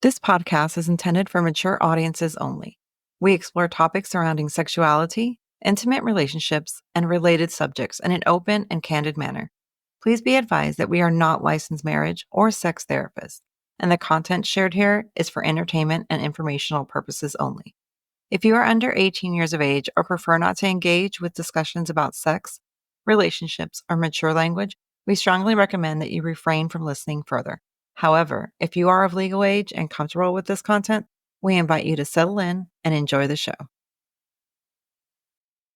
This podcast is intended for mature audiences only. We explore topics surrounding sexuality, intimate relationships, and related subjects in an open and candid manner. Please be advised that we are not licensed marriage or sex therapists, and the content shared here is for entertainment and informational purposes only. If you are under 18 years of age or prefer not to engage with discussions about sex, relationships, or mature language, we strongly recommend that you refrain from listening further. However, if you are of legal age and comfortable with this content, we invite you to settle in and enjoy the show.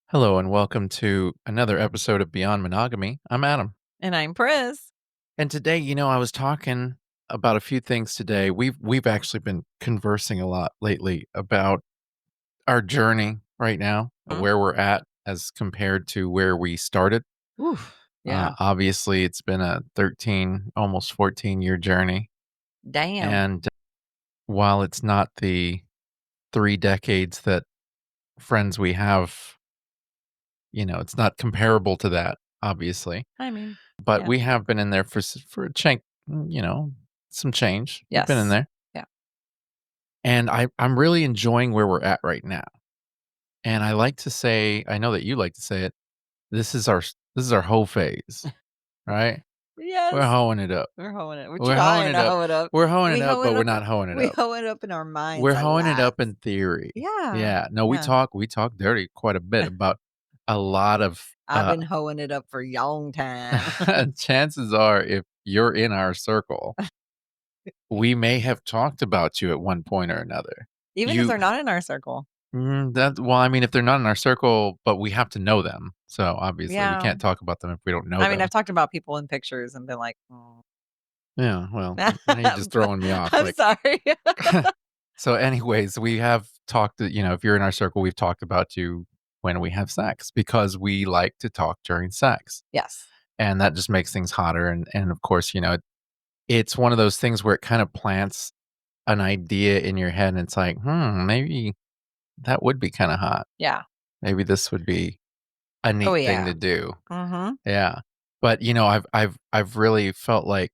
Hello and welcome to another episode of Beyond Monogamy. I'm Adam. And I'm Pris. And today, I was talking about a few things today. We've actually been conversing a lot lately about our journey right now, where we're at as compared to where we started. Oof. Yeah. Obviously, it's been a 13, almost 14-year journey. Damn. And while it's not the 3 decades that friends we have, it's not comparable to that, obviously. I mean, But yeah. we have been in there for a some change. We've been in Yes. there. Yeah. And I'm really enjoying where we're at right now. And I like to say, I know that you like to say it, this is our hoe phase, right? We're Yes. hoeing it up. We're hoeing it. We're We're hoeing trying it to up. hoe it up. We're hoeing We it up, hoe but it we're up. not hoeing it We up. hoe it up in our minds. We're a hoeing it up lot. in theory. Yeah. Yeah. No, we Yeah. talk dirty quite a bit about a lot of I've been hoeing it up for a long time. chances are if you're in our circle, we may have talked about you at one point or another. Even if You they're not in our circle. I mean, if they're not in our circle, but we have to know them. So obviously, we Yeah. can't talk about them if we don't know I mean, them. I've talked about people in pictures and been like, oh. Yeah, well, now you're just throwing me off. I'm sorry. So, anyways, we have talked. If you're in our circle, we've talked about you when we have sex because we like to talk during sex, Yes. and that just makes things hotter. And of course, it's one of those things where it kind of plants an idea in your head, and it's like, maybe that would be kinda hot. Yeah. Maybe this would be a Oh, neat thing yeah. to do. Mm-hmm. Yeah. But, I've really felt like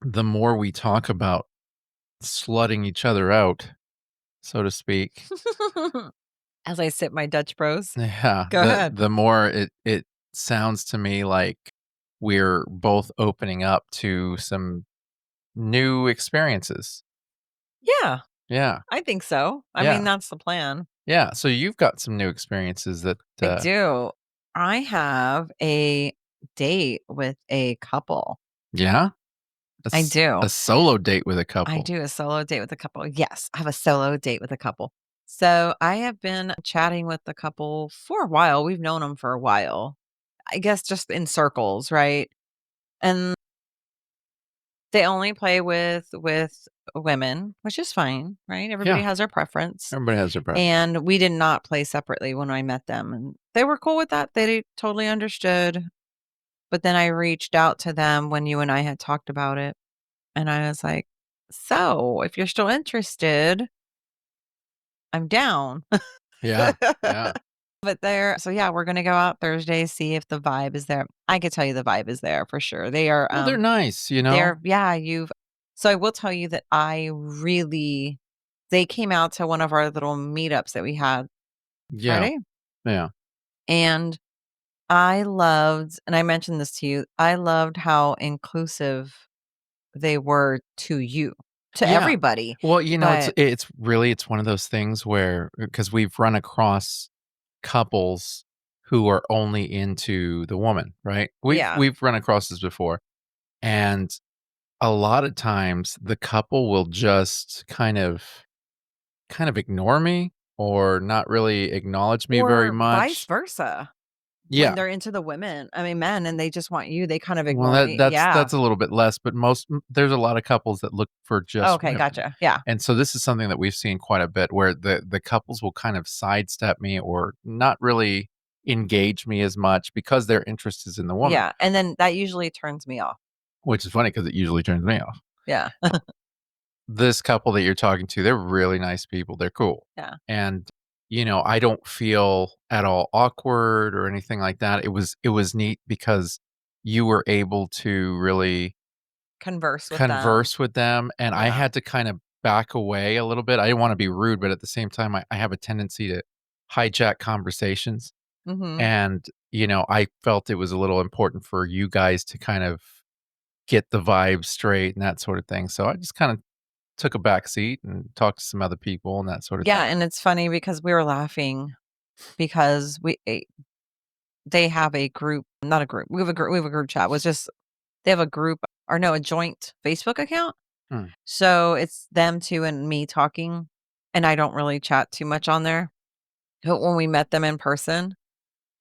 the more we talk about slutting each other out, so to speak, As I sip my Dutch Bros. yeah, Go the ahead. the more it sounds to me like we're both opening up to some new experiences. Yeah, Yeah. I think so. I mean, Yeah. that's the plan. Yeah. So you've got some new experiences that, I do. I have a date with a couple. yeah? I do. A solo date with a I couple. do a solo date with a couple. Yes, I have a solo date with a couple. So I have been chatting with the couple for a while. We've known them for a while. I guess just in circles, right? And they only play with women, which is fine, right? Everybody Yeah. has their preference. Everybody has their preference. And we did not play separately when I met them, and they were cool with that. They totally understood. But then I reached out to them when you and I had talked about it, and I was like, "So, if you're still interested, I'm down." Yeah. Yeah. But yeah, we're gonna go out Thursday, see if the vibe is there. I could tell you the vibe is there for sure. They are, Well, they're nice, yeah, so I will tell you that they came out to one of our little meetups that we had Yeah. Friday, Yeah. and and I mentioned this to you, I loved how inclusive they were to you, to Yeah. everybody. Well, But it's one of those things where because we've run across couples who are only into the woman, right? yeah, We've run across this before. And a lot of times the couple will just kind of ignore me or not really acknowledge me very or vice much. versa. When Yeah. they're into the men, and they just want you, they kind of Well, ignore that me. that's Yeah. that's a little bit less, but there's a lot of couples that look for just Okay, women. gotcha. Yeah. And so this is something that we've seen quite a bit where the couples will kind of sidestep me or not really engage me as much because their interest is in the woman, Yeah, and then that usually turns me off. which is funny because it usually turns me off. Yeah. This couple that you're talking to, they're really nice people. They're cool. Yeah. And I don't feel at all awkward or anything like that. It was neat because you were able to really Converse with them. converse with them, and I Yeah. had to kind of back away a little bit. I didn't wanna be rude, but at the same time, I have a tendency to hijack conversations, Mhm. and, I felt it was a little important for you guys to kind of get the vibe straight and that sort of thing, so I just kinda took a back seat and talked to some other people and that sort of Yeah, thing. and it's funny because we were laughing because they have a group, not a group. We have a group chat. Was just they have a group, or no, a joint Facebook account. Mm. So it's them 2 and me talking, and I don't really chat too much on there. But when we met them in person,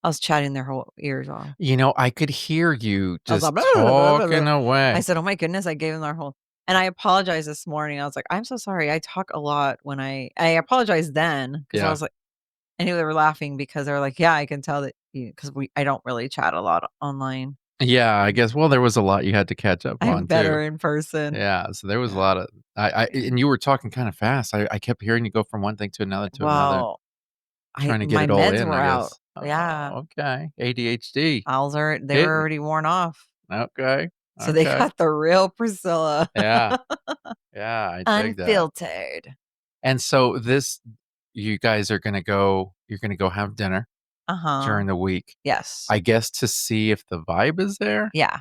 I was chatting their whole ears off. I could hear you I was like, just "Blah, blah, blah, blah, blah." talking I away. said, "Oh my goodness," I gave them their whole, and I apologized this morning. I was like, "I'm so sorry. I talk a lot when I apologized then because I Yeah. was like," I knew they were laughing because they were like, "Yeah, I can tell that you," because I don't really chat a lot online. Yeah, I guess well, there was a lot you had to catch up I'm on too. better in person. Yeah, so there was a Yeah. lot of and you were talking kinda fast. I kept hearing you go from one thing to another, Well, I trying to get my it all meds in, were I out. guess. Yeah. Oh, okay. ADHD They were hitting. already worn off. Okay, So they okay. got the real Priscilla. Yeah, yeah, I dig that. Unfiltered. And so you guys are you're gonna go have dinner Uh-huh. during the week, Yes. I guess to see if the vibe is there? Yeah,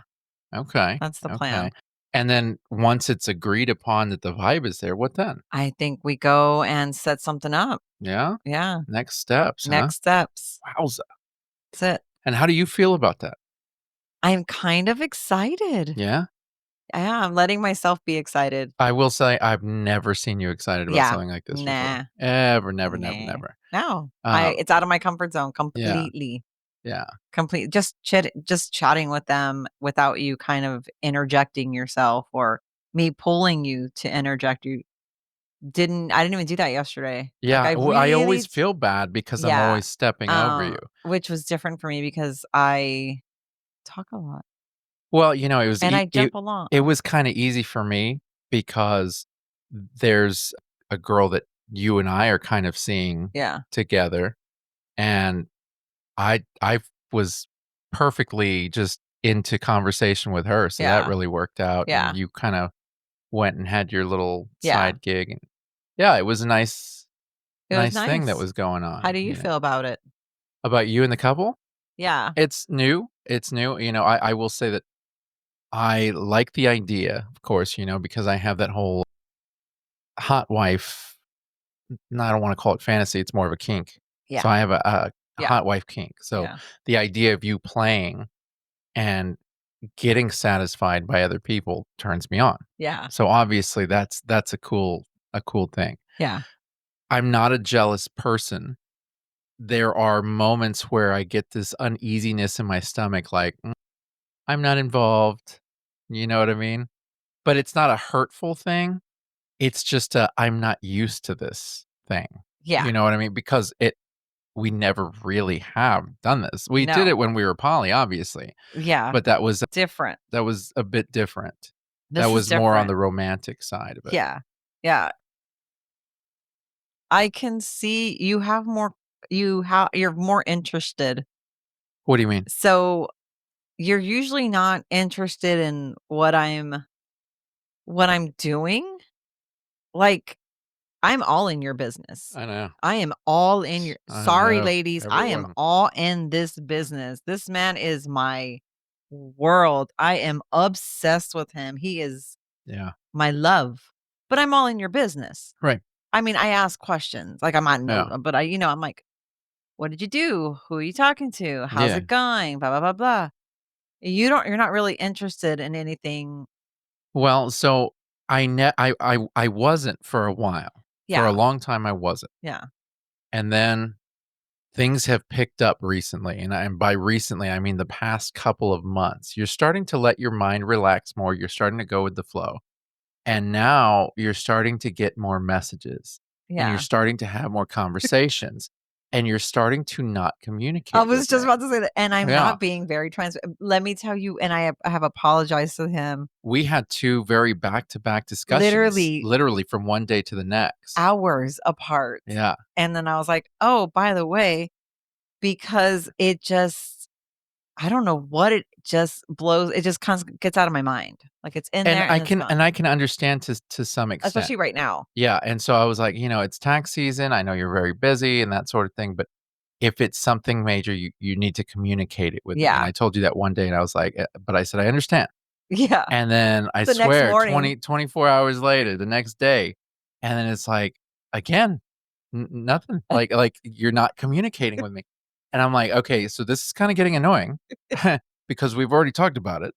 Okay, that's the okay. plan. And then once it's agreed upon that the vibe is there, what then? I think we go and set something up. Yeah? Yeah. Next steps, huh? Next steps. Wowza. That's it. And how do you feel about that? I'm kind of excited. Yeah? Yeah, I'm letting myself be excited. I will say I've never seen you excited about Yeah. something like this before. Nah. Ever, never, never, Nah. never. No. Uh, It's out of my comfort zone yeah, completely. yeah. Just chatting with them without you kind of interjecting yourself or me pulling you to interject you. I didn't even do that yesterday. Like, Yeah, I well, I really always feel bad because I'm yeah, always stepping over you. which was different for me because I talk a lot Well, it was and e I jump along. it was kinda easy for me because there's a girl that you and I are kind of seeing Yeah, together, and I was perfectly just into conversation with her, so that yeah, really worked out, and yeah, you kinda went and had your little yeah. side gig, and yeah, it was a It was nice thing that nice. was going How on, do you feel about it? About you and the couple? Yeah, It's new, I will say that I like the idea, of course, because I have that whole hot wife no, I don't wanna call it fantasy, it's more of a kink. yeah, So I have a yeah, hot wife kink. So yeah, the idea of you playing and getting satisfied by other people turns me on. yeah, So obviously that's a cool thing. yeah, I'm not a jealous person. There are moments where I get this uneasiness in my stomach like, I'm not involved." You know what I mean? But it's not a hurtful thing. It's just a I'm not used to this thing. yeah. You know what I mean? Because we never really have done this. We did No. it when we were poly, obviously, Yeah, but different. that was a bit different. That This is was more on different. the romantic side of it. Yeah, yeah. I can see you're more interested. What do you mean? So, you're usually not interested in what I'm doing. Like, I'm all in your business. I know. I am all in your I sorry, know. ladies, I am Everyone. all in this business. This man is my world. I am obsessed with him. He is Yeah. my love, but I'm all in your business. Right. I mean, I ask questions, like, I'm not no, Yeah. but I'm like, "What did you do? Who are you talking to? How's Yeah. it going? Blah, blah, blah, blah." You're not really interested in anything. Well, so I wasn't for a while. For a Yeah, long time, I wasn't. yeah, And then things have picked up recently, and by recently, I mean the past couple of months. You're starting to let your mind relax more, you're starting to go with the flow, and now you're starting to get more messages, and you're yeah. starting to have more conversations, and you're starting to not I communicate was with just me. about to say that, and I'm Yeah. not being very let me tell you, and I have apologized to him We had 2 very back-to-back discussions, literally literally from one day to the next. hours apart, Yeah. and then I was like, "Oh, by the way," because I don't know what it just blows. It just gets out of my mind. Like it's in And there and it's I gone. can understand to some extent. Especially right now. Yeah, and so I was like, it's tax season, I know you're very busy and that sort of thing, but if it's something major, you need to communicate it with me, and Yeah. I told you that one day, and I was like, but I said, "I understand." Yeah. And then I The next swear morning. 24 hours later, the next day, and then it's like, again, nothing, like, you're not communicating with me, and I'm like, "Okay, so this is kinda getting annoying because we've already talked about it."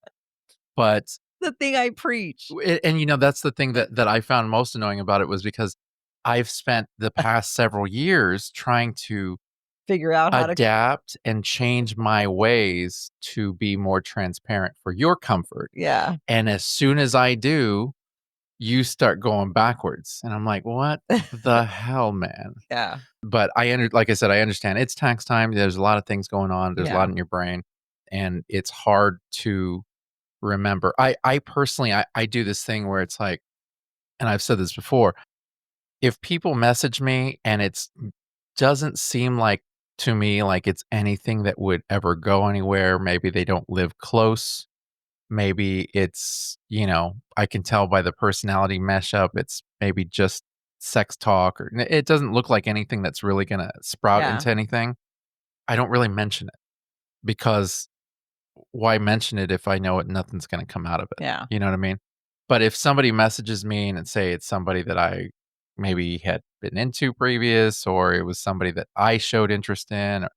But The thing I preach. and, that's the thing that I found most annoying about it was because I've spent the past several years trying to Figure out how to. adapt and change my ways to be more transparent for your comfort, Yeah. and as soon as I do, you start going backwards, and I'm like, "What the hell, man?" Yeah. But like I said, I understand. It's tax time, there's a lot of things going on, there's a Yeah. lot in your brain, and it's hard to remember. I personally, I do this thing where it's like, and I've said this before, if people message me and it's doesn't seem like to me like it's anything that would ever go anywhere, maybe they don't live close, maybe it's, I can tell by the personality mesh up, it's maybe just sex talk, or it doesn't look like anything that's really gonna sprout Yeah. into anything. I don't really mention it because why mention it if I know nothing's gonna come out of it? Yeah. You know what I mean? But if somebody messages me and say it's somebody that I maybe had been into previous, or it was somebody that I showed interest in, or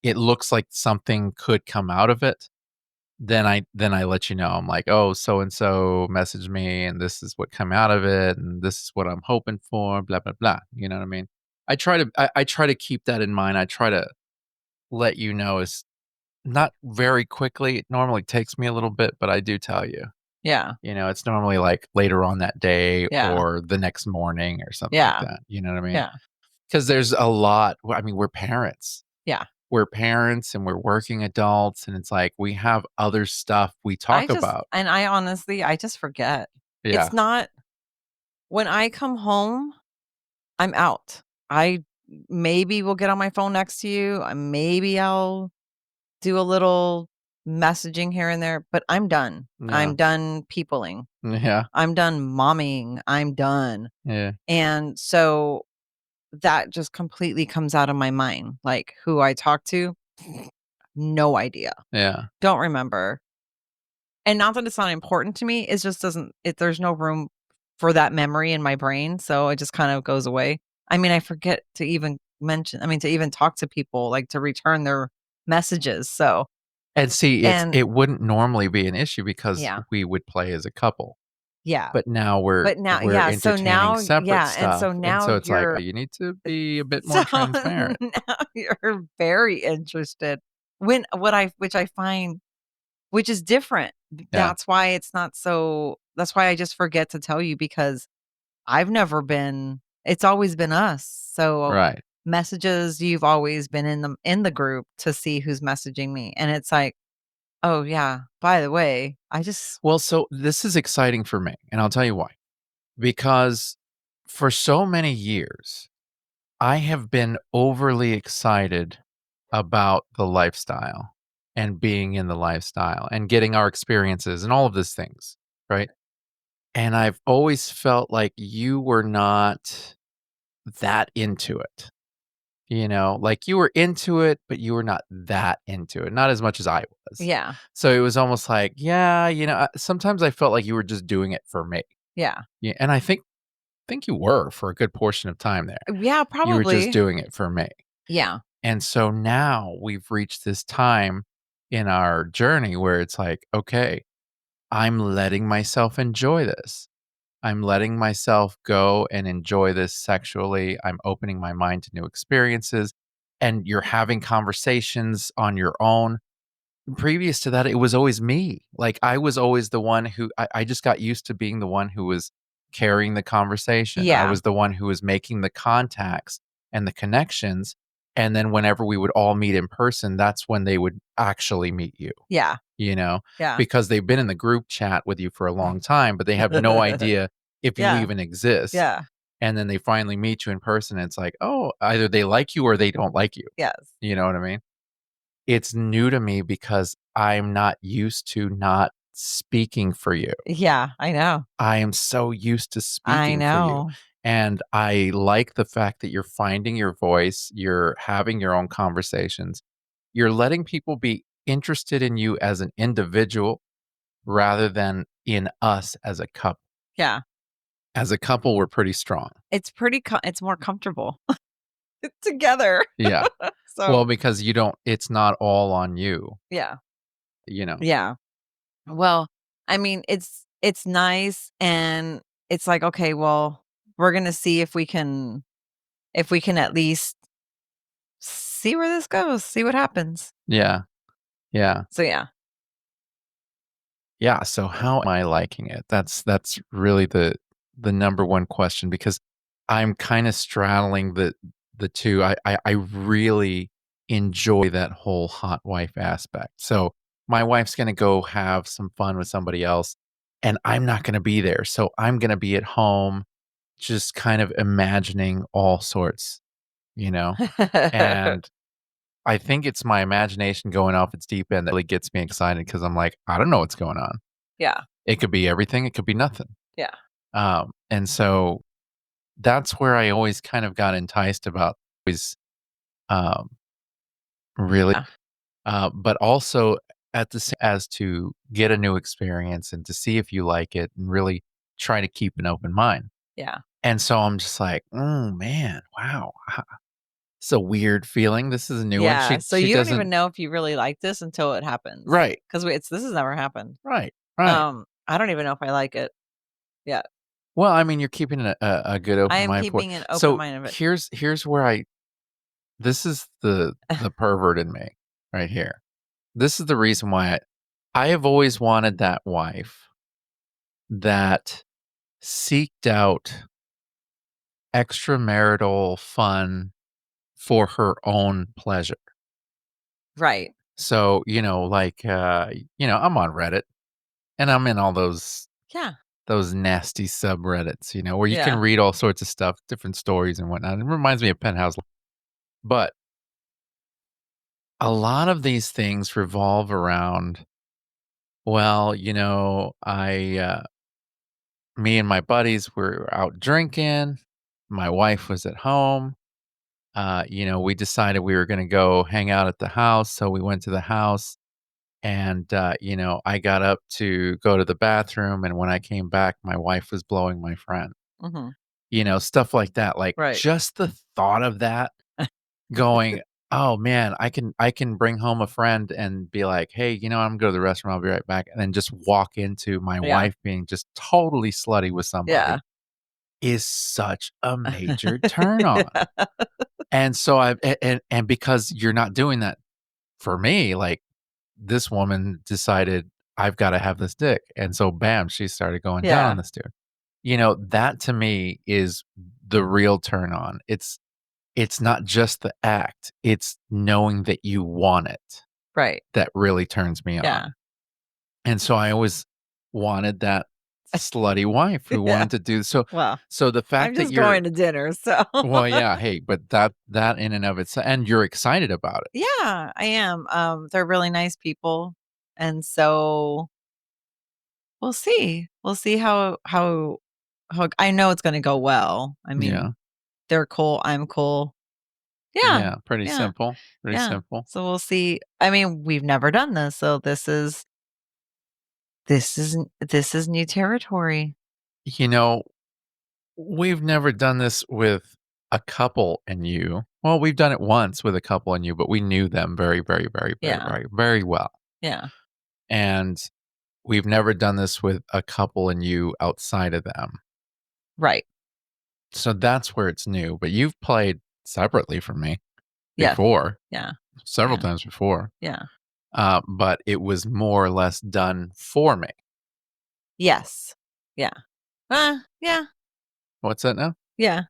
it looks like something could come out of it, then I let you know. I'm like, "Oh, so and so messaged me and this is what come out of it and this is what I'm hoping for, blah blah blah." You know what I mean? I try to keep that in mind. I try to let you know as not very quickly. It normally takes me a little bit, but I do tell you. Yeah. It's normally like later on that day Yeah. or the next morning or something like Yeah. that. You know what I mean? Yeah. Because there's a lot. I mean, we're parents. Yeah. We're parents and we're working adults, and it's like we have other stuff we talk about. I honestly, I just forget. Yeah. It's not when I come home, I'm out. I maybe will get on my phone next to you. Maybe I'll do a little messaging here and there, but I'm done. Yeah. I'm done peopling. Yeah. I'm done momming. I'm done. Yeah. And so that just completely comes out of my mind. Like who I talk to, no idea. Yeah. Don't remember. And not that it's not important to me, it just doesn't there's no room for that memory in my brain, so it just kind of goes away. I mean, I forget to even to even talk to people, like, to return their messages, so And see, and it wouldn't normally be an issue because yeah, we would play as a couple. yeah. But now we're But now we're yeah, so entertaining now separate yeah, and stuff, so and now so it's like, you're you need to be a bit so more transparent. now you're very interested when which I find which is different. Yeah. That's why I just forget to tell you because I've never been it's always been us. So Right. messages, you've always been in the group to see who's messaging me. And it's like, "Oh yeah, by the way, I just." Well, so this is exciting for me, and I'll tell you why. Because for so many years, I have been overly excited about the lifestyle and being in the lifestyle and getting our experiences and all of these things, right? And I've always felt like you were not that into it. Like you were into it, but you were not that into it, not as much as I was. Yeah. So it was almost like, yeah, sometimes I felt like you were just doing it for me. Yeah. Yeah, and I think you were for a good portion of time there. Yeah, You were just probably. doing it for me. Yeah. And so now we've reached this time in our journey where it's like, okay, I'm letting myself enjoy this. I'm letting myself go and enjoy this sexually. I'm opening my mind to new experiences. And you're having conversations on your own. Previous to that, it was always me. Like, I was always the one who I just got used to being the one who was carrying the conversation. I Yeah. was the one who was making the contacts and the connections, and then whenever we would all meet in person, that's when they would actually meet you, Yeah. you know, Yeah. because they've been in the group chat with you for a long time, but they have no idea if you Yeah. even exist, Yeah. and then they finally meet you in person, it's like, "Oh, either they like you or they don't like you." Yes. You know what I mean? it's new to me because I'm not used to not speaking for you. Yeah, I know. I am so used to I speaking for you. know. And I like the fact that you're finding your voice, you're having your own conversations, you're letting people be interested in you as an individual rather than in us as a couple. Yeah. As a couple, we're pretty strong. It's more comfortable together. Yeah. So, Well, because you don't, it's not all on you, yeah. you know? Yeah. Well, I mean, it's nice and it's like, okay, well, we're going to see if we can at least see where this goes, see what happens. Yeah. Yeah. So, yeah. Yeah, so how am I liking it? That's really the number one question because I'm kinda straddling the 2. I really enjoy that whole hot wife aspect. So, my wife's gonna go have some fun with somebody else, and I'm not gonna be there, so I'm gonna be at home just kind of imagining all sorts, you know? And I think it's my imagination going off its deep end that really gets me excited because 'cause I'm like, "I don't know what's going on." Yeah. It could be everything, it could be nothing. Yeah. And so that's where I always kind of got enticed about always, um, really, Yeah. but also at the same as to get a new experience and to see if you like it and really try to keep an open mind. Yeah. And so I'm just like, "Oh, man, wow. It's a weird feeling. This is a new one." Yeah. She So she you don't even doesn't. know if you really like this until it happens. Right, Cuz this has never happened. right, right. I don't even know if I like it yet. Well, I mean, you're keeping a good I open am mind for it. keeping an open So mind of it. here's where I this is the pervert in me right here. This is the reason why I have always wanted that wife that seeked out extramarital fun for her own pleasure. Right. So, like, I'm on Reddit and I'm in all Yeah. those nasty subreddits, where you can Yeah. read all sorts of stuff, different stories and whatnot. It reminds me of Penthouse. But a lot of these things revolve around, well, me and my buddies were out drinking. My wife was at home. We decided we were going to go hang out at the house. So we went to the house and, I got up to go to the bathroom. And when I came back, my wife was blowing my friend, Mhm. stuff like that. Like Right. just the thought of that going, oh man, I can bring home a friend and be like, hey, I'm gonna go to the restroom. I'll be right back. And then just walk into my Yeah. wife being just totally slutty with Yeah. somebody is such a major turn on. Yeah. And so and because you're not doing that for me, like this woman decided I've got to have this dick. And so bam, she started going down on Yeah. this dude. That to me is the real turn on. It's not just the act, it's knowing that you want it Right. that really turns me on. Yeah. And so I always wanted that slutty wife who Yeah. wanted to do Well, so the I'm fact that just going you're to dinner, so well, yeah, hey, but that in and of itself and you're excited about it. yeah, I am. They're really nice people, and so we'll see. We'll see how I know it's gonna go well. I Yeah. mean, they're cool, I'm cool. Yeah, Yeah, pretty yeah, simple, pretty yeah. simple. So we'll see. I mean, we've never done this, so this is new territory. You know, we've never done this with a couple and you. Well, we've done it once with a couple and you, but we knew them very, very, very, very, Yeah, very, very well. yeah, And we've never done this with a couple and you outside of them. right. So that's where it's new. But you've played separately from me Yes, before, yeah, several yeah, times before. yeah. But it was more or less done for me. Yes, yeah. Yeah, What's that now? yeah.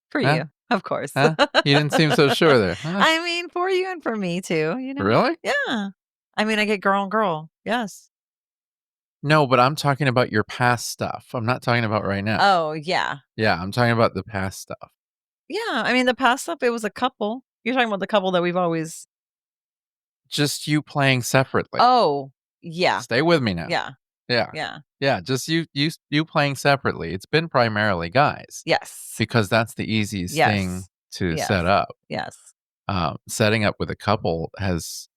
For Huh? you, of course. Huh? You didn't seem so sure there. Huh? I mean, for you and for me too, you know? Really? Yeah. I mean, I get girl on girl. Yes. No, but I'm talking about your past stuff. I'm not talking about right now. Oh, yeah. Yeah, I'm talking about the past stuff. Yeah, I mean, the past stuff, it was a couple. You're talking about the couple that we've always just you playing separately. Oh, yeah. Stay with me now. Yeah. Yeah. Yeah. Yeah, just you playing separately. It's been primarily guys Yes. because that's the easiest thing Yes. to Yes. set up. Yes. Setting up with a couple has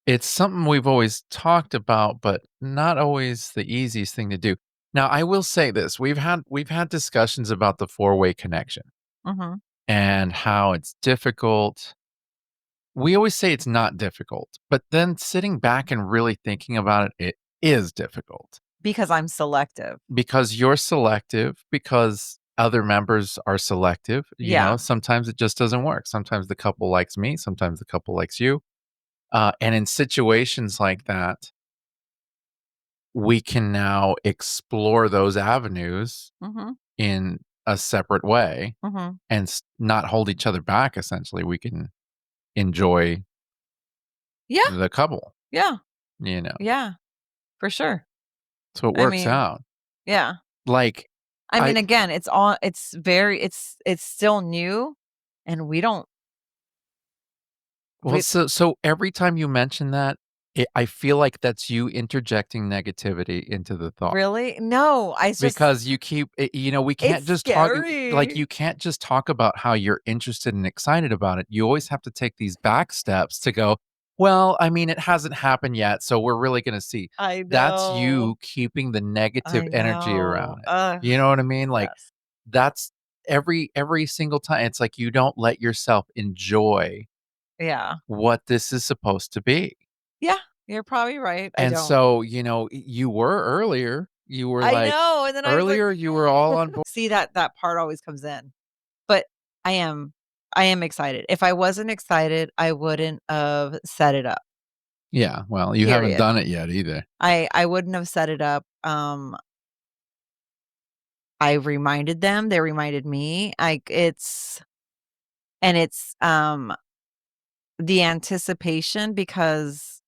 it's something we've always talked about, but not always the easiest thing to do. Now, I will say this, we've had discussions about the four-way connection Mhm. and how it's difficult. We always say it's not difficult, but then sitting back and really thinking about it, it is difficult Because I'm selective. because you're selective, because other members are selective. Yeah. Sometimes it just doesn't work. Sometimes the couple likes me, sometimes the couple likes you. And in situations like that, we can now explore those avenues Mhm. in a separate way Mhm. and not hold each other back. Essentially, we can enjoy Yeah. the couple, Yeah. you know, Yeah. For sure. so it I works mean, out. yeah. Like, I I mean, again, it's still new, and Well, we so every time you mention that, I feel like that's you interjecting negativity into the thought. really? No, I just Because you keep we it's can't just talk like, scary. you can't just talk about how you're interested and excited about it. You always have to take these back steps to go, "Well, I mean, it hasn't happened yet, so we're really gonna see." I That's know. you keeping the negative I energy know. around it. Ugh, You know what I mean? Like, yes. that's every single time. It's like you don't let yourself enjoy Yeah. what this is supposed to be. Yeah, you're probably right. I And don't. so, you were earlier, you were I like know, and then I was like, earlier, you were all on board. see that part always comes in. But I am I am excited. If I wasn't excited, I wouldn't have set it up. Yeah, well, you haven't Period. done it yet either. I wouldn't have set it up. I reminded them, they reminded me. It's the anticipation because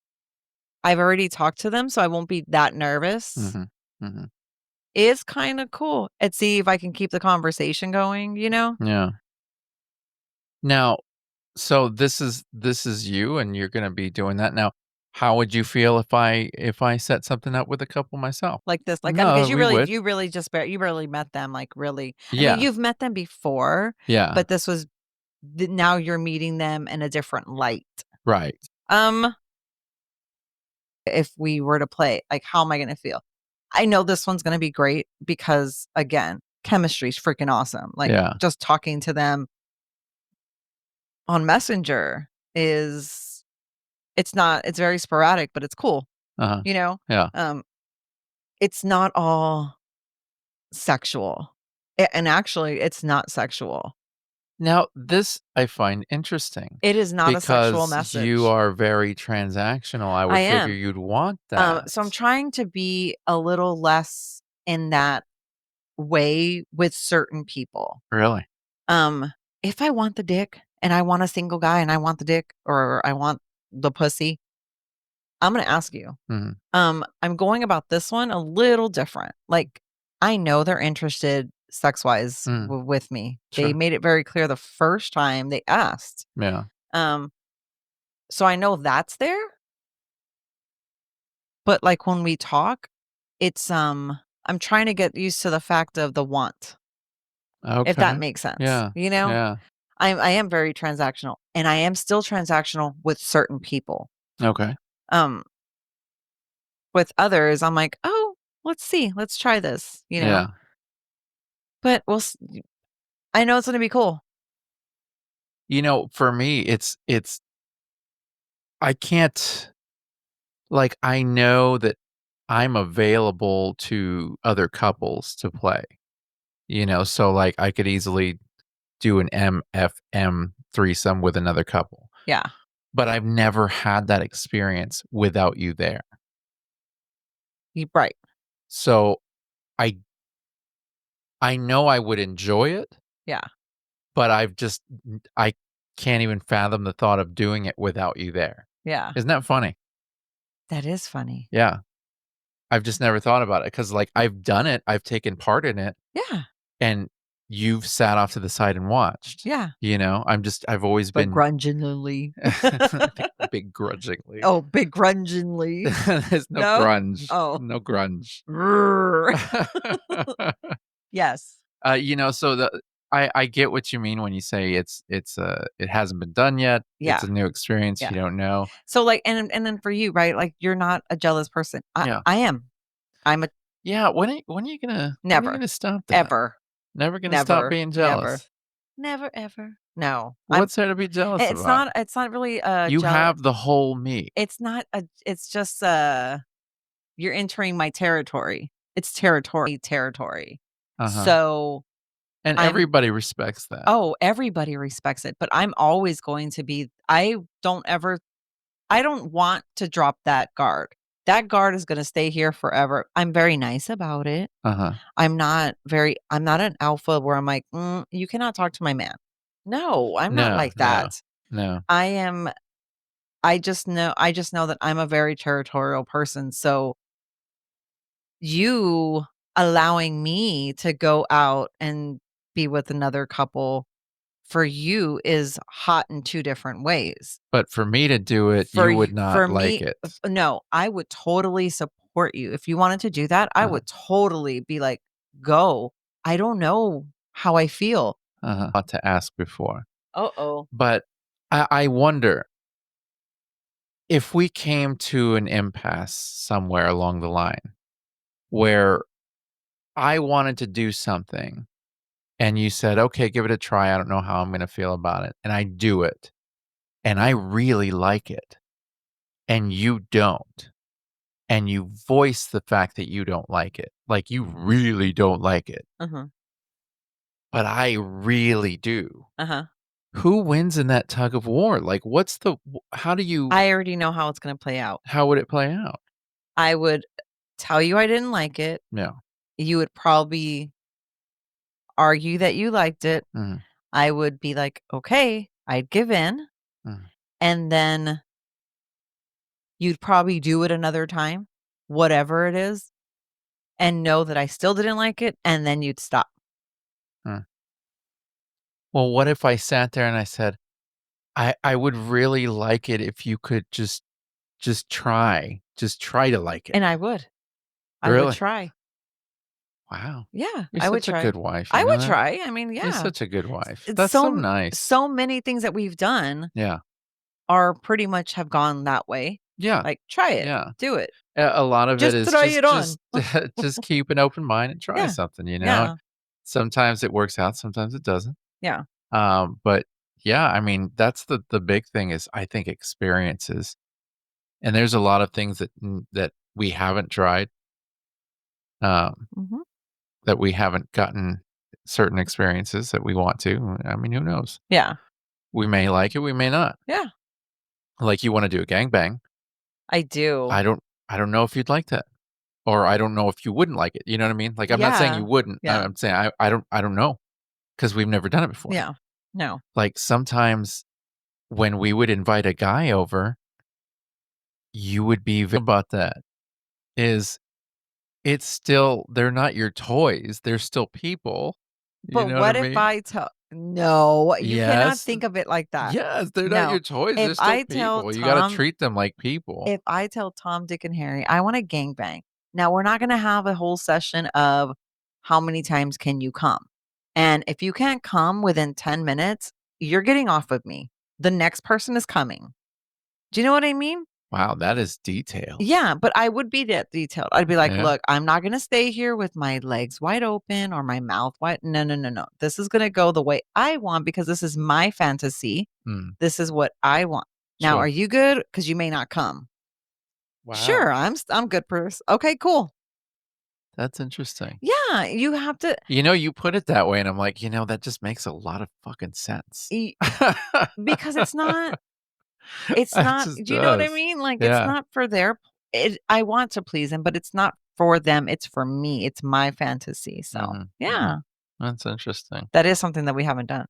I've already talked to them, so I won't be that nervous. Mhm, mhm. Is kinda cool. And see if I can keep the conversation going, you know? Yeah. Now, so this is you, and you're gonna be doing that. Now, how would you feel if I set something up with a couple myself? Like this, like, because No, we would. you really just you barely met them, like, really. I mean, Yeah, you've met them before, yeah, but this was now you're meeting them in a different light. right. Um, if we were to play, like, how am I gonna feel? I know this one's gonna be great because, again, chemistry's freaking awesome. Like, Yeah, just talking to them on Messenger is it's very sporadic, but it's cool, uh-huh, you know? yeah. Um, it's not all sexual. And actually, it's not sexual. Now, this I find interesting It is not a sexual because you message. are very transactional. I I would figure am. you'd want that. So I'm trying to be a little less in that way with certain people. Really? Um, if I want the dick and I want a single guy and I want the dick or I want the pussy, I'm gonna ask you. Mhm. I'm going about this one a little different. Like, I know they're interested sex-wise Mm, with me. They sure. made it very clear the first time they asked. Yeah, Um, so I know that's there, but, like, when we talk, I'm trying to get used to the fact of the want, if that okay. makes sense, Yeah, you know? yeah, I am very transactional, and I am still transactional with certain people. okay. Um, with others, I'm like, "Oh, let's see, let's try this," you know? Yeah. But I know it's gonna be cool. For me, it's I can't like, I know that I'm available to other couples to play, so, like, I could easily do an MFM threesome with another couple, Yeah, but I've never had that experience without you there. you right. So, I I know I would enjoy it, Yeah, but I can't even fathom the thought of doing it without you there. yeah. Isn't that funny? That is funny. Yeah. I've just never thought about it because, like, I've done it, I've taken part in it, Yeah, and you've sat off to the side and watched. Yeah. I've always been Begrudgingly. begrudgingly. Oh, begrudgingly. There's no No? grunge. Oh. No grunge. Yes. So I get what you mean when you say it hasn't been done yet. It's Yeah. a new experience. Yeah. You don't know. So, like, and then for you, right? Like, you're not a jealous person. Yeah. I am. I'm a Yeah. When are you never, gonna stop that? ever, Never gonna stop never, being never, jealous. never, ever. No, What's there to be jealous about? It's not really You jealous. have the whole me. It's not it's just you're entering my territory. It's territory. Uh-huh. So And I'm everybody respects that. oh, everybody respects it, but I'm always going to be I don't want to drop that guard. That guard is gonna stay here forever. I'm very nice about it. Uh-huh. I'm not an alpha where I'm like, you cannot talk to my man. No, I'm not No, like no, that. no. I am I just know that I'm a very territorial person. So you allowing me to go out and be with another couple for you is hot in two different ways. But for me to do it, For you would for not like me, it. no, I would totally support you. If you wanted to do that, I Uh-huh. would totally be like, "Go." I don't know how I feel. Uh-huh. Not to ask before. Uh-oh. But I wonder if we came to an impasse somewhere along the line where I wanted to do something and you said, "Okay, give it a try. I don't know how I'm gonna feel about it." And I do it, and I really like it, and you don't, and you voice the fact that you don't like it, like you really don't like it, Uh-huh. but I really do. Uh-huh. Who wins in that tug of war? Like, how do you I already know how it's gonna play out. how would it play out? I would tell you I didn't like it. No. You would probably argue that you liked it. Mhm, I would be like, "Okay." I'd give in, mhm, and then you'd probably do it another time, whatever it is, and know that I still didn't like it, and then you'd stop. mm. Well, what if I sat there and I said, I would really like it if you could just try to like it." And I would. I would Really? try. Wow. Yeah, You're I would such a try. good wife, you I know would that? try. I mean, You're yeah. such a good wife. It's That's so nice. so many things that we've done Yeah. are pretty much have gone that way. Yeah. Like, try it. Yeah. Do it. A lot of it Just is try it on. just keep an open mind and try Yeah. something, you know? Yeah. Sometimes it works out, sometimes it doesn't. Yeah. But yeah, I mean, that's the big thing is I think experiences. And there's a lot of things that we haven't tried, um, Mhm. that we haven't gotten certain experiences that we want to. I mean, who knows? Yeah. We may like it, we may not. Yeah. Like you wanna do a gangbang. I do. I don't know if you'd like that, or I don't know if you wouldn't like it, you know what I mean? Like, I'm not saying you Yeah. wouldn't, Yeah. I'm saying I don't know because 'cause we've never done it before. Yeah. No. Like, sometimes when we would invite a guy over, you would be about that, is it's still they're not your toys, they're still people, you But know what I what if mean? I tell no, you cannot Yes, think of it like that. yes, they're not No. your toys, If they're still I tell people, you gotta Tom treat them like people. if I tell Tom, Dick, and Harry, I want a gangbang. Now we're not gonna have a whole session of how many times can you come? And if you can't come within 10 minutes, you're getting off of me. The next person is coming. Do you know what I mean? Wow, that is detailed. Yeah, but I would be that detailed. I'd be like, Yeah, "Look, I'm not gonna stay here with my legs wide open or my mouth wide. No, no, no, no. This is gonna go the way I want because this is my fantasy. mm, This is what I want. Now, are sure. you good? Because you may not come. Wow, Sure, I'm good, Bruce. Okay, cool. that's interesting. Yeah, you have to You put it that way, and I'm like, that just makes a lot of fucking sense. e because it's It not just do you know what I does. mean? Like, it's Yeah, not for I want to please him, but it's not for them, it's for me, it's my fantasy, so, mhm, mhm. yeah, That's interesting. that is something that we haven't done,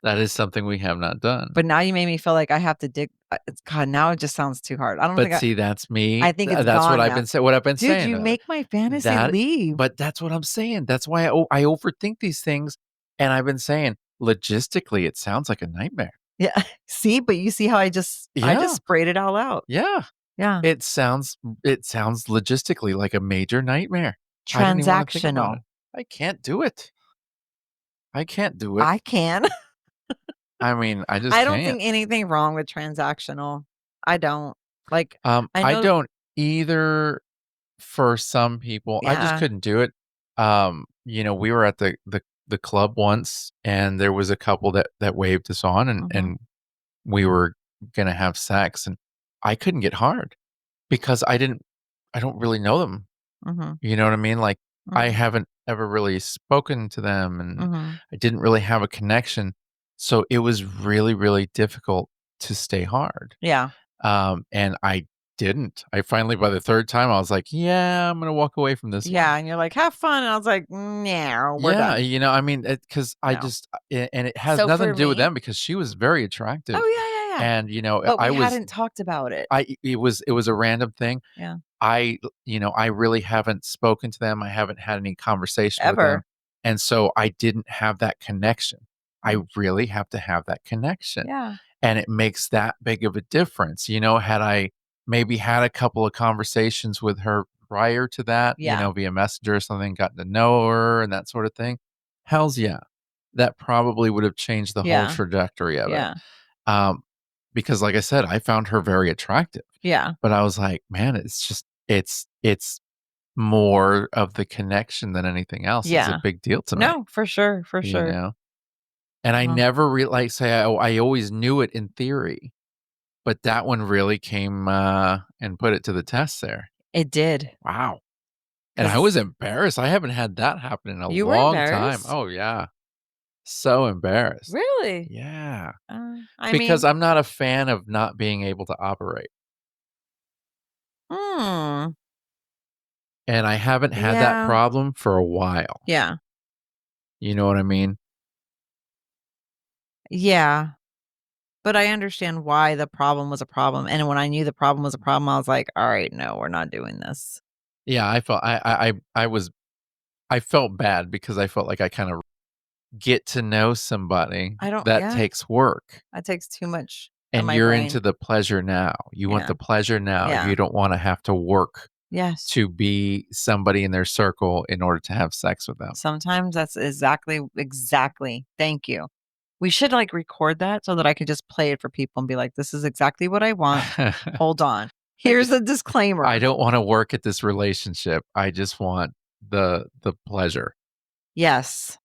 That is something we have not done. but now you made me feel like I have to dig it's God, now it just sounds too hard. I don't But think see, that's me. I think it's That's gone now. what I've been Dude, saying, you make my fantasy that leave. but that's what I'm saying. That's why I overthink these things, And I've been saying, logistically, it sounds like a nightmare. Yeah. See, but you see how I just Yeah. sprayed it all out. Yeah. Yeah. It sounds logistically like a major nightmare. I don't even wanna think about it. Transactional. I can't do it. I can't do it. I can. I mean, I just I don't can't. think anything wrong with transactional. I don't. Like, I I know. don't either for some people. I just Yeah. couldn't do it. We were at the club once, and there was a couple that waved us on, and Mhm. and we were gonna have sex, and I couldn't get hard because I don't really know them. Mhm. You know what I mean? Like, I Mhm. haven't ever really spoken to them, and Mhm. I didn't really have a connection, so it was really, really difficult to stay hard. Yeah. And I didn't. I finally, by the 3rd time, I was like, "Yeah, I'm gonna walk away from this one." Yeah, and you're like, "Have fun," and I was like, "No, we're Yeah, done." I mean, because I No. just and it has So nothing for to do with me. them because she was very attractive, Oh, yeah, yeah, yeah. and, But I we was hadn't talked about it. it was a random thing. Yeah. I really haven't spoken to them. I haven't had any conversation with them. Ever. And so I didn't have that connection. I Mm. really have to have that connection. Yeah. And it makes that big of a difference. Had I maybe had a couple of conversations with her prior to that, Yeah. via Messenger or something, gotten to know her and that sort of thing, hells yeah. That probably would have changed the whole Yeah. trajectory of it. Yeah. Um, because like I said, I found her very attractive. Yeah. But I was like, "Man, it's just it's more of the connection than anything else. It's a Yeah. big deal to me," No, for sure, for you sure. know? And I Well, never like say I always knew it in theory, but that one really came, and put it to the test there. it did, Wow. And I 'cause was embarrassed. I haven't had that happen in a you were long time. embarrassed? Oh, yeah. So embarrassed. Really? Yeah. I Because mean, I'm not a fan of not being able to operate, mm, and I haven't had that yeah, problem for a while. yeah, You know what I mean? yeah, but I understand why the problem was a problem, and when I knew the problem was a problem, I was like, "Alright, no, we're not doing this." Yeah, I felt bad because I felt like I kinda get to know somebody I don't that yeah, takes work, that takes too much of and my you're into brain. the pleasure now. You want Yeah, the pleasure now. yeah, You don't wanna have to work yes. to be somebody in their circle in order to have sex with them. Sometimes that's exactly, thank you. We should, like, record that so that I could just play it for people and be like, "This is exactly what I want. Hold on. I d Here's a I disclaimer." don't wanna work at this relationship. I just want the pleasure. Yes.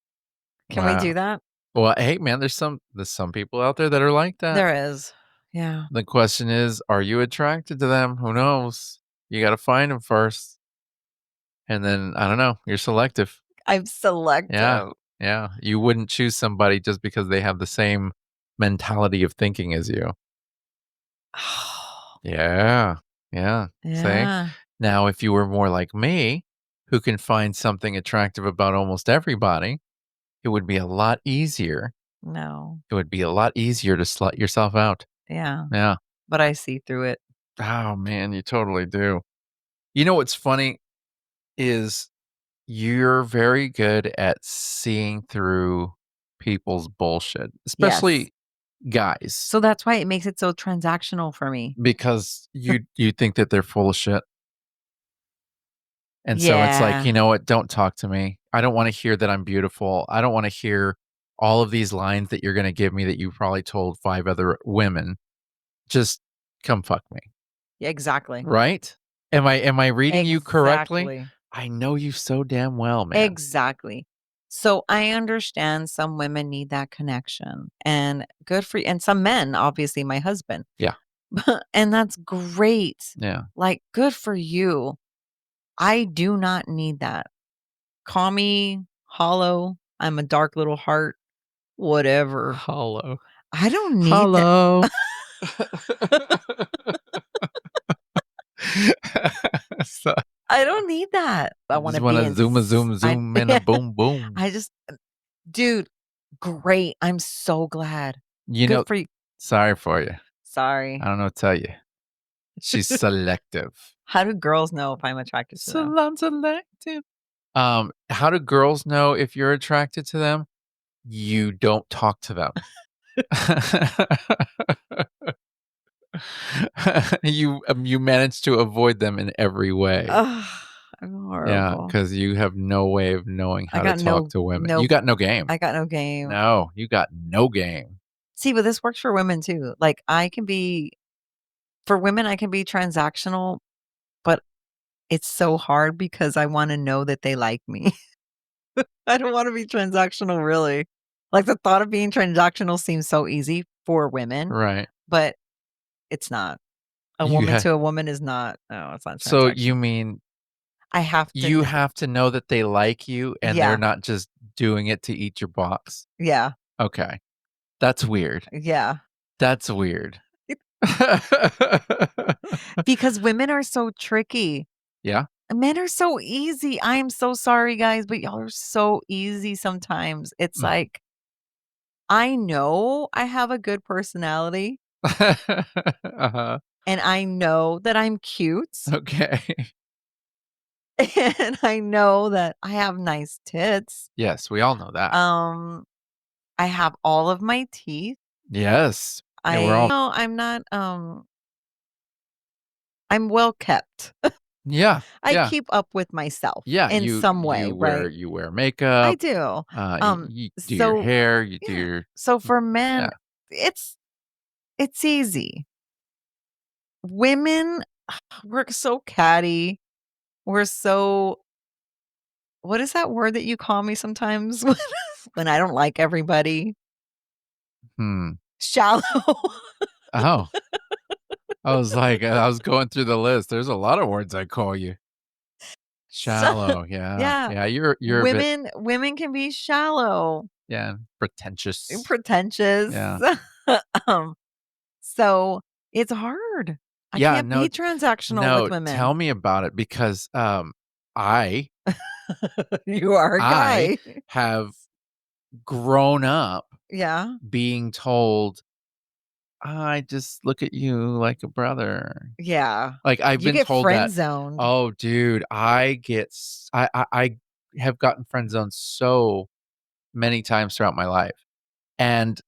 Can we do Wow. that? Well, hey, man, there's some people out there that are like that. There is. Yeah. The question is, are you attracted to them? Who knows? You gotta find them first, and then, I don't know, you're selective. I'm Yeah, selective. yeah. You wouldn't choose somebody just because they have the same mentality of thinking as you. Yeah, yeah. See? Yeah. Now, if you were more like me, who can find something attractive about almost everybody, it would be a lot easier. No. It would be a lot easier to slut yourself out. Yeah. Yeah. But I see through it. Oh, man, you totally do. You know what's funny is you're very good at seeing through people's bullshit, Yes. especially guys, So that's why it makes it so transactional for me. because you think that they're full of shit. And so it's like, Yeah. "You know what? Don't talk to me. I don't wanna hear that I'm beautiful. I don't wanna hear all of these lines that you're gonna give me that you probably told 5 other women. Just come fuck me." Yeah, exactly. Right? Am I reading you correctly? Exactly. I know you so damn well, man. Exactly. So I understand some women need that connection and good for you. And some men, obviously my husband. Yeah, And that's great. yeah. Like, good for you. I do not need that. Call me hollow. I'm a dark little heart, whatever. Hollow. I don't need that. Hollow. So, I don't need that. I want just to be wanna in. zoom a zoom I zoom and a boom boom. I just, dude, great. I'm so glad. You Good know for you. sorry for you. I Sorry. don't know what to tell you. She's selective. How do girls know if I'm attracted to them? Selective. How do girls know if you're attracted to them? you don't talk to them. You manage to avoid them in every way. Ugh, I'm Yeah, horrible. because you have no way of knowing I how to got talk to women. You no got no game. I got no game. No, you got no game. See, but this works for women too. Like, for women, I can be transactional, but it's so hard because I wanna know that they like me. I don't wanna be transactional, really. Like, the thought of being transactional seems so easy for women, Right. but it's not. A You woman ha to a woman is not no, it's not So you transactional. mean I have to you kn have to know that they like you and they're Yeah, not just doing it to eat your box? yeah, Okay. That's weird. yeah. That's weird. Because women are so tricky. Yeah? Men are so easy. I am so sorry, guys, but y'all are so easy sometimes. It's Mm. like, I know I have a good personality, Uh-huh. and I know that I'm cute, Okay. and I know that I have nice tits. Yes, we all know that. Um, I have all of my teeth. Yes. Yeah, we're I all no, I'm well kept. Yeah, I yeah. keep up with myself Yeah, in you some way, you wear right? you wear I makeup, do. you do your So hair, you do yeah. your So y for men, yeah. it's it's easy. Women, we're so catty. We're so what is that word that you call me sometimes when I don't like everybody? Hmm. Shallow. Oh, I was like, I was going through the list. There's a lot of words I call you. So Shallow, yeah, yeah, yeah, you're a bit women can be shallow, yeah, pretentious. pretentious. Yeah. Um, so it's hard. I Yeah, can't no be transactional with no, women. tell me about it because, I You are a I guy. have grown up Yeah, being told, "I just look at you like a brother." yeah. Like, I've You been get told friend that. zoned. Oh, dude, I get s I have gotten friend zoned so many times throughout my life, and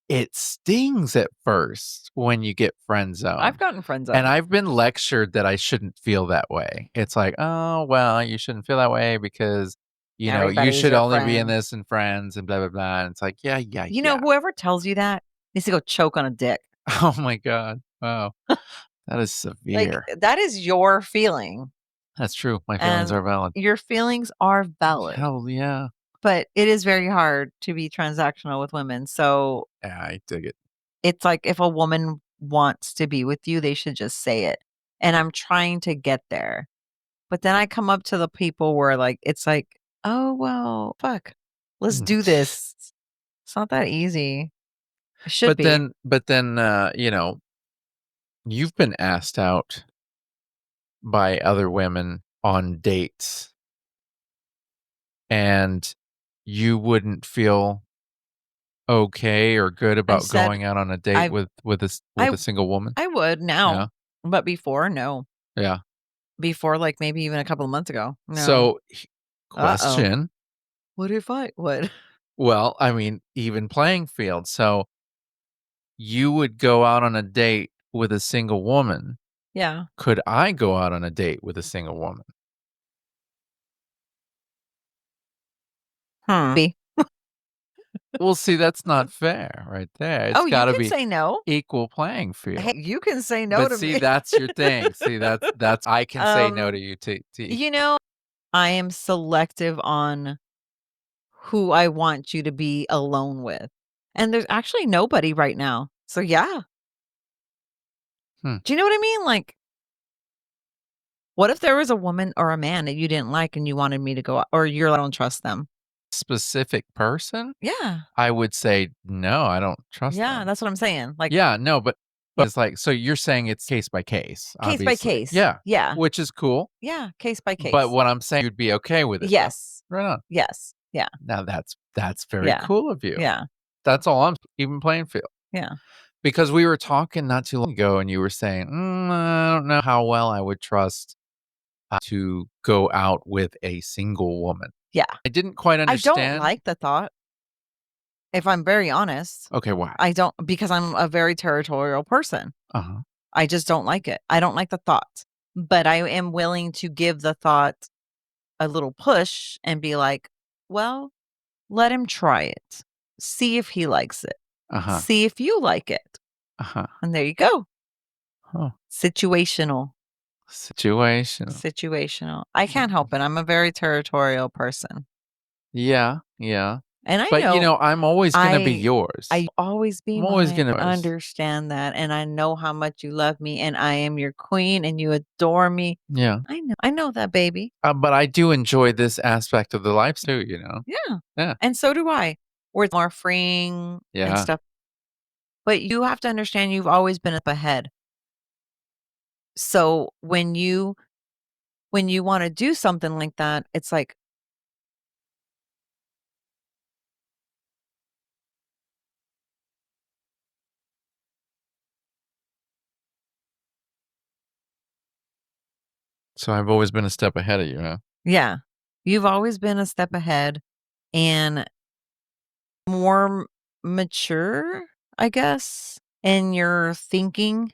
it stings at first when you get friend I've zoned, gotten friend and zoned. I've been lectured that I shouldn't feel that way. It's like, "Oh, well, you shouldn't feel that way because, you Everybody's should your only be in friend. this in friends and blah, blah, blah," and it's like, "Yeah, yeah, You know, yeah." whoever tells you that needs to go choke on a dick. Oh my god. Wow. That is Like, severe. that is your feeling, That's true. My feelings and are valid. your feelings are valid, Hell yeah. but it is very hard to be transactional with women, so Yeah, I dig it. it's like if a woman wants to be with you, they should just say it, and I'm trying to get there, but then I come up to the people where, like, it's like, "Oh, well, fuck. Let's do this." It's not that easy. It should be. But then, you've been asked out by other women on dates, and you wouldn't feel okay or good I about said going out on a date I with I a single woman? I would now, Yeah, but before, no. yeah. Before, like, maybe even a couple of months ago. No. So, Uh-oh. question, What if I what? well, I mean, even playing field. So, you would go out on a date with a single woman. Yeah. Could I go out on a date with a single woman? Be Well, see, that's not fair right there. It's Oh, you gotta can be say no. equal playing Hey, field. you can say no But to see, me. that's your thing. See, that's I can say no to Um, you to you know, I am selective on who I want you to be alone with, and there's actually nobody right now. So, yeah. hmm, Do you know what I mean? Like, what if there was a woman or a man that you didn't like and you wanted me to go out or you're I don't trust them? specific person, Yeah. I would say, "No, I don't trust Yeah, them." that's what I'm saying. Like, Yeah, no, but it's like so you're saying it's case by case, case by obviously. case. Yeah, Yeah. which is cool, Yeah, case by but case. what I'm saying, you'd be okay with it, though. Yes. Right on. Yes. Yeah. Now that's very Yeah. cool of you. Yeah. That's all I'm even playing field. Yeah. Because we were talking not too long ago, and you were saying, I don't know how well I would trust to go out with a single woman." Yeah. I didn't quite I don't understand. like the thought. If I'm very honest, Okay, why? I don't, because I'm a very territorial person. Uh-huh. I just don't like it. I don't like the thought, but I am willing to give the thought a little push and be like, well, let him try it. See if he likes it. Uh-huh. See if you like it. Uh-huh. And there you go. Huh. Situational. Situational. Situational. I can't help it. I'm a very territorial person. Yeah, yeah. And I But, you know know, I'm always gonna be yours. I always be I'm always mine. gonna Understand that. And I know how much you love me and I am your queen and you adore me. Yeah. I know that, baby. But I do enjoy this aspect of the life too, you know? Yeah. Yeah. And so do I. We're more freeing and Yeah. stuff. But you have to understand you've always been up ahead. So when you want to do something like that, it's like, So I've always been a step ahead of you, huh? yeah, you've always been a step ahead and more mature, I guess, in your thinking.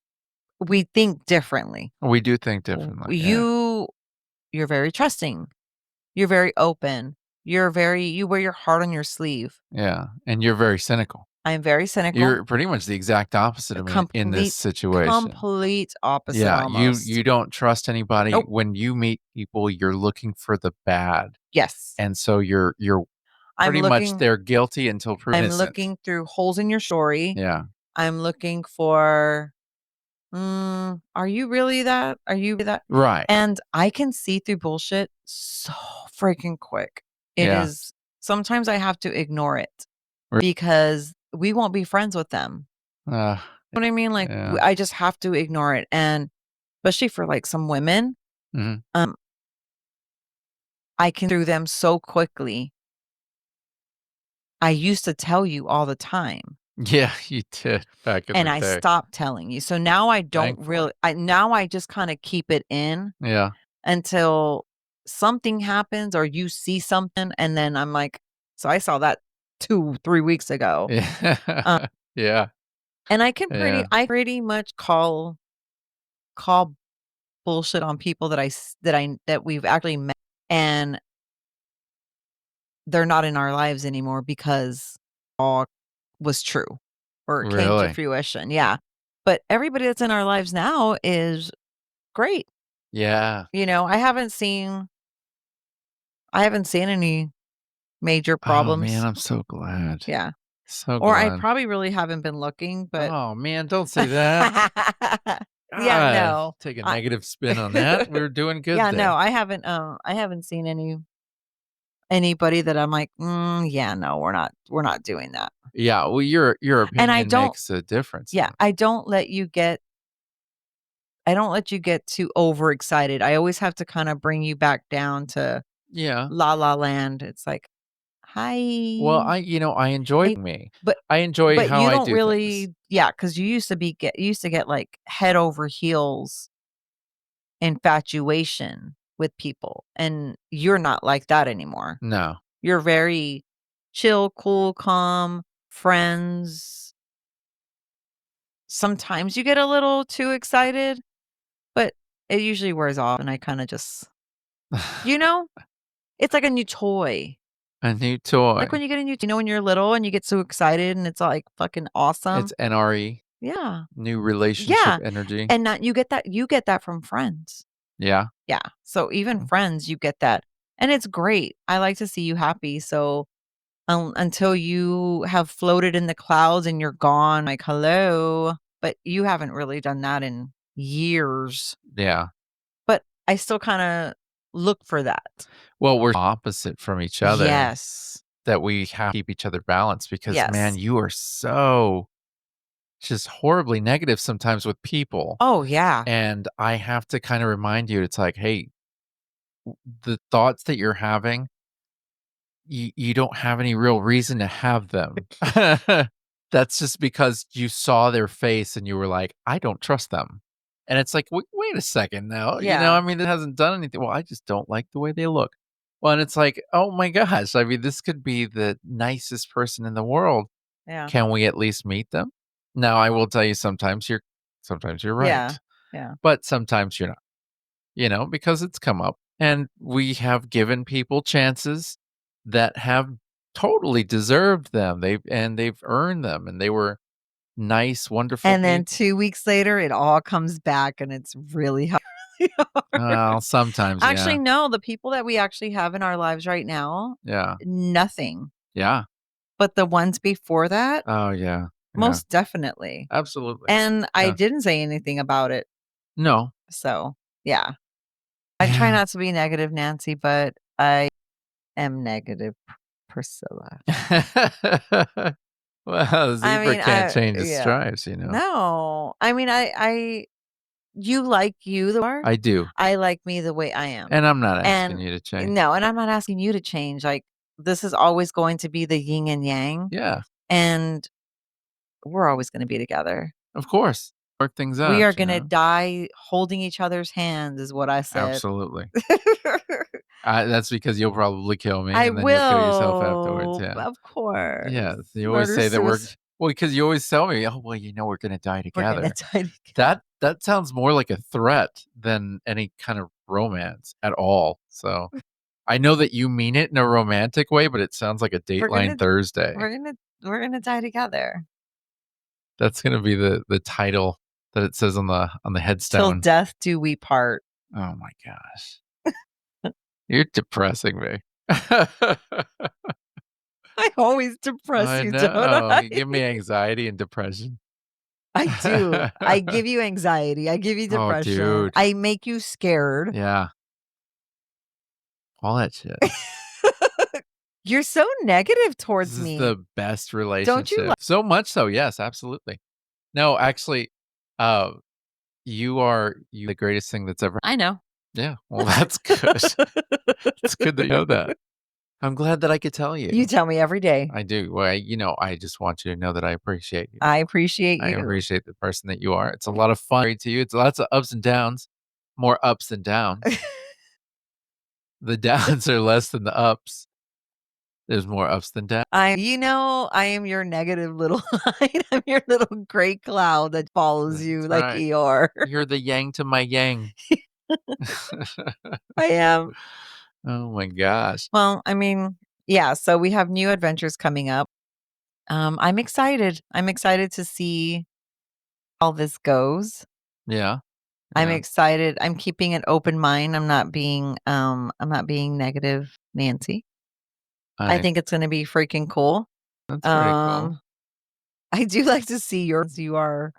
We think differently. We do think differently, yeah. You're very trusting. You're very open. You wear your heart on your sleeve. Yeah, and you're very cynical. I'm very cynical. You're pretty much the exact opposite of me in this situation. Complete opposite Yeah, almost. you don't trust anybody. Nope. When you meet people, you're looking for the bad. Yes. And so you're pretty much they're guilty until proven I'm innocent. looking through holes in your story. Yeah. I'm looking for, are you really that? Are you that? Right. And I can see through bullshit so freaking quick. It Yeah. is, sometimes I have to ignore it Re- because we won't be friends with them. You know what I mean? Like, Yeah. I just have to ignore it. And especially for like some women, Mhm. I can through them so quickly. I used to tell you all the time. Yeah, you did back in And the I day. stopped telling you. So now I don't Thankfully. really now I just kinda keep it in Yeah. until something happens or you see something, and then I'm like, "So I saw that 2, 3 weeks ago." Um, Yeah. Yeah. and Yeah. I pretty much call bullshit on people that we've actually met, and they're not in our lives anymore because all was true or came to Really? fruition, yeah. But everybody that's in our lives now is great. Yeah. You know, I haven't seen any major Oh, man, problems. I'm so glad. Yeah. So Or I glad. probably really haven't been looking, but Oh, man, don't say that. yeah, God, no. take a I negative spin on that. We're doing good yeah, no, there. I haven't seen anybody that I'm like, yeah, no, we're not doing that." Yeah, well, your And I opinion don't makes a difference, yeah, though. I don't let you get too overexcited. I always have to kinda bring you back down to Yeah. la la land. It's like, Well, "Hi." I enjoy Hey, me. but I enjoy but how you I don't do things. really, yeah, because you used to get, like, head over heels infatuation with people, and you're not like that anymore. No. You're very chill, cool, calm, friends. Sometimes you get a little too excited, but it usually wears off, and I kinda just, you know? It's like a new toy. A new Like when toy. you get a new, when you're little and you get so excited and it's, like, fucking awesome. It's NRE, Yeah. new relationship Yeah, energy. and that you get that from friends. Yeah. Yeah, so even friends, you get that, and it's great. I like to see you happy, so, until you have floated in the clouds and you're gone, like, "Hello," but you haven't really done that in years, Yeah. but I still kinda look for that. Well, we're opposite from each other Yes. that we have to keep each other balanced because, man, Yes. you are so just horribly negative sometimes with people, Oh, yeah. and I have to kinda remind you, it's like, "Hey, the thoughts that you're having, you don't have any real reason to have them." That's just because you saw their face and you were like, "I don't trust them." And it's like, "Wait a second now, you know, Yeah. I mean, it hasn't done anything." "Well, I just don't like the way they look." Well, and it's like, oh my gosh, I mean, this could be the nicest person in the world. Yeah. Can we at least meet them? Now, I will tell you, sometimes you're Yeah. right, Yeah. but sometimes you're not, because it's come up, and we have given people chances that have totally deserved them. They've earned them, and they were nice, wonderful And then people. 2 weeks later, it all comes back and it's really hard. Well, sometimes, Actually, yeah. no, the people that we actually have in our lives right now, Yeah. nothing. Yeah. But the ones before that, Oh, yeah. Yeah. most definitely. Absolutely. And I Yeah. didn't say anything about it. No. So, yeah. I try Yeah. not to be negative, Nancy, but I am negative, Priscilla. Well, a I zebra mean, can't I change its yeah. stripes, you know? No. I mean, you like you the more. I do, I like me the way I am. and I'm not asking And you to change. no, and I'm not asking you to change. Like, this is always going to be the yin and yang, Yeah, and we're always gonna be together. of course. Work things We out, are gonna die holding each other's hands is what I said. Absolutely. That's because you'll probably kill me, I and then you'll kill yourself afterwards, will, yeah. of course. Yeah, you always Murder say that suicide. well, because you always tell me, "Oh, well, we're gonna die We're gonna together." die together. That sounds more like a threat than any kind of romance at all, so I know that you mean it in a romantic way, but it sounds like a We're Dateline gonna Thursday. we're gonna we're gonna die together. That's gonna be the title that it says on the Till headstone. death do we part. Oh my gosh. You're depressing me. I always depress I you, don't know. I? You give me anxiety and depression. I do. I give you anxiety. I give you Oh, depression. dude. I make you scared. Yeah. All that shit. You're so negative This towards is me. the best Don't you relationship. like So much so, yes, absolutely. No, actually, uh, you the greatest thing that's ever. I know. Yeah, well, that's good. It's good that you know that. I'm glad that I could tell you. You tell me every day. I do. Well, I just want you to know that I appreciate you. I appreciate I you. appreciate the person that you are. It's a lot of fun to you. It's lots of ups and downs, more ups than downs. The downs are less than the ups. There's more ups than downs. I am your negative little light. I'm your little gray cloud that follows you That's like right. Eeyore. You're the yang to my yang. I am. Oh my gosh. Well, I mean, yeah, so we have new adventures coming up. I'm excited. I'm excited to see how this goes. Yeah. I'm Yeah. excited. I'm keeping an open mind. I'm not being negative, Nancy. I I think it's gonna be freaking cool. That's pretty cool. Um, I do like to see yours. You are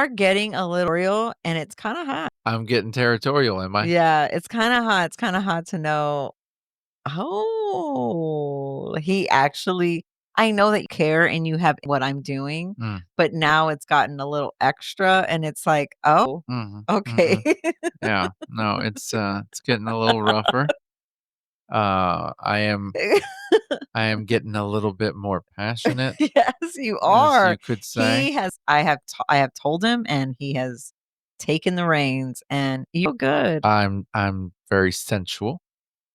getting a little real and it's kinda hot. I'm getting territorial, am I? Yeah, it's kinda hot. It's kinda hot to know, oh, he actually I know that you care and you have what I'm doing, Mm. but now it's gotten a little extra and it's like, "Oh, Mhm. okay." Mhm. Yeah. No, it's getting a little rougher. Uh, I am I am getting a little bit more passionate, Yes, you as are. you could say. He has I have told him and he has taken the reins and you're good. I'm very sensual,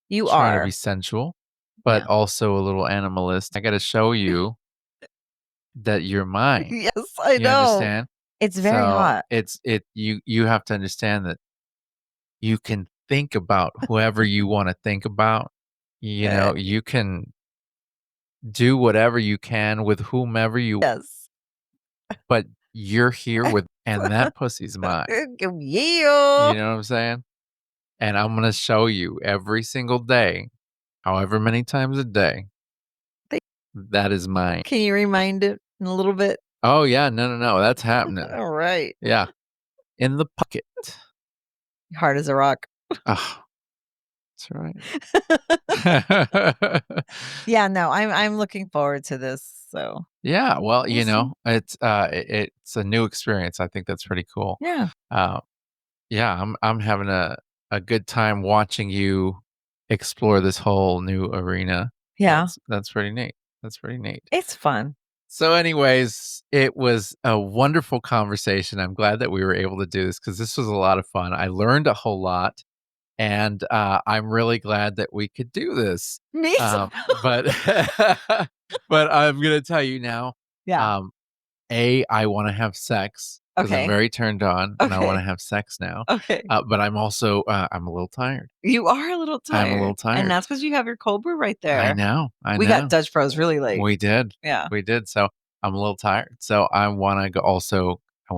You trying to be are. sensual, but Yeah. also a little animalist. I gotta show you that you're mine. Yes, I You know. understand? It's very So, hot. you have to understand that you can think about whoever you wanna think about. Uh, You can do whatever you can with whomever you yes. but you're here with and that pussy's mine. You Yeah. know what I'm saying? And I'm gonna show you every single day, however many times a day, Th that is mine. Can you remind it in a little bit? Oh, yeah, no, no, no, that's happening. Alright. Yeah, in the pocket. Hard as a rock. Oh, that's right. Yeah, no, I'm looking forward to this, so Yeah, well, we'll see. it's a new experience. I think that's pretty cool. Yeah. Uh, yeah, I'm having a good time watching you explore this whole new arena. Yeah. That's pretty neat. That's pretty neat. It's fun. So, anyways, it was a wonderful conversation. I'm glad that we were able to do this because this was a lot of fun. I learned a whole lot. and, I'm really glad that we could do this. Me too. But but I'm gonna tell you now, Yeah. um, I wanna have sex because 'cause I'm Okay. very turned on, and I wanna Okay. have sex now, Okay. but I'm also, I'm a little tired. You are a little I'm a little tired, and tired. that's because you have your cold brew right I there. know, I We got know. Dutch Bros really late. We did. Yeah. We did, so I'm a little tired, so I wanna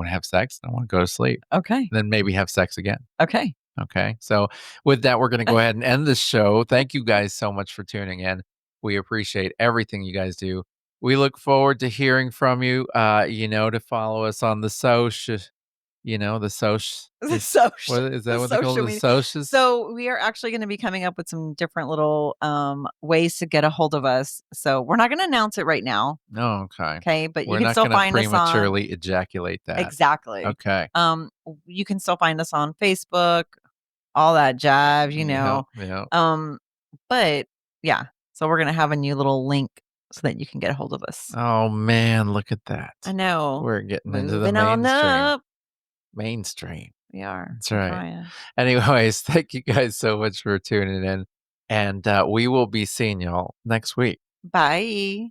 have sex, I wanna go to sleep, Okay. then maybe have sex again. Okay. Okay. So with that, we're going to go ahead and end the show. Thank you guys so much for tuning in. We appreciate everything you guys do. We look forward to hearing from you. To follow us on the social, the social, The social what is that the what they call it? social The media. socials? So, we are actually gonna be coming up with some different little, ways to get a hold of us. So, we're not gonna announce it right now, Oh, okay. okay? But you We're can not still going to find us on prematurely ejaculate that. exactly. Okay. You can still find us on Facebook, all that jive, you Yeah. know? Yeah. Um, but yeah, so we're gonna have a new little link so that you can get a hold of us. Oh, man. Look at I that. know. We're getting into the Moving on mainstream. up. Mainstream. We are. That's We're right. trying. Anyways, thank you guys so much for tuning in, and, we will be seeing y'all next week. Bye.